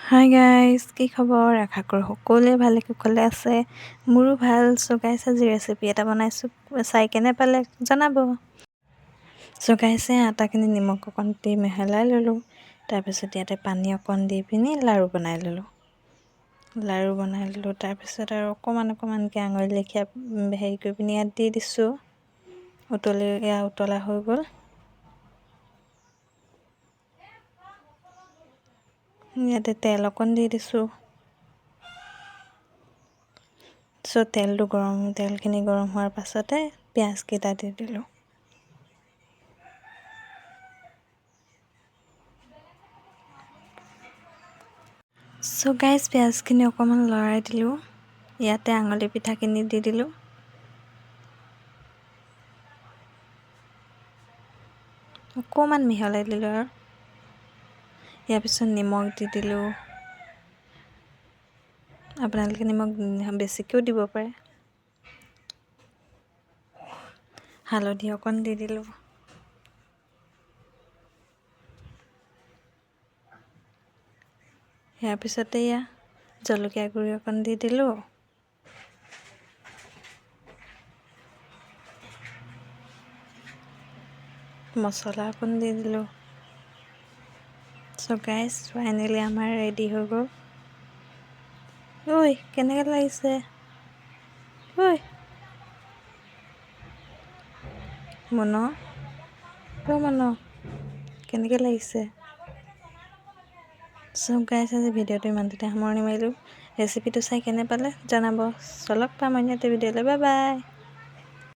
Hi guys, কি খবৰ? আশা কৰোঁ সকলোৱে ভালে কুশলে আছে। মোৰো ভাল। চ' গাইজ আজি ৰেচিপি এটা বনাইছোঁ, চাই কেনে পালে জনাব। চ' গাইছে আটাখিনি নিমখ অকণ দি মিহলাই ল'লোঁ। তাৰপিছত ইয়াতে পানী অকণ দি পিনি লাড়ু বনাই ল'লোঁ। তাৰপিছত আৰু অকণমানকৈ আঙুলি লেখীয়া হেৰি কৰি পিনি ইয়াত দি দিছোঁ। উতলা হৈ গ'ল। ইয়াতে তেল অকণ দি দিছোঁ। চ' তেলখিনি গৰম হোৱাৰ পাছতে পিঁয়াজকেইটা দি দিলোঁ। চ' গাইজ পিঁয়াজখিনি অকণমান লৰাই দিলোঁ। ইয়াতে আঙুলি পিঠাখিনি দি দিলোঁ। অকণমান মিহলাই দিলোঁ আৰু ইয়াৰ পিছত নিমখ দি দিলোঁ। আপোনালোকে নিমখ বেছিকৈও দিব পাৰে। হালধি অকণ দি দিলোঁ। ইয়াৰ পিছতে জলকীয়া গুড়ি অকণ দি দিলোঁ। মছলা অকণ দি দিলোঁ। চ' গাইজ ফাইনেলি আমাৰ ৰেডি হৈ গ'ল। ঐ কেনেকৈ লাগিছে? ঐ মন কেনেকৈ লাগিছে? চ' গাইজ আজি ভিডিঅ'টো ইমানতে সামৰণি মাৰিলোঁ। ৰেচিপিটো চাই কেনে পালে জনাব। চলক পাম অন্য এটা ভিডিঅ'লৈ। Bye bye.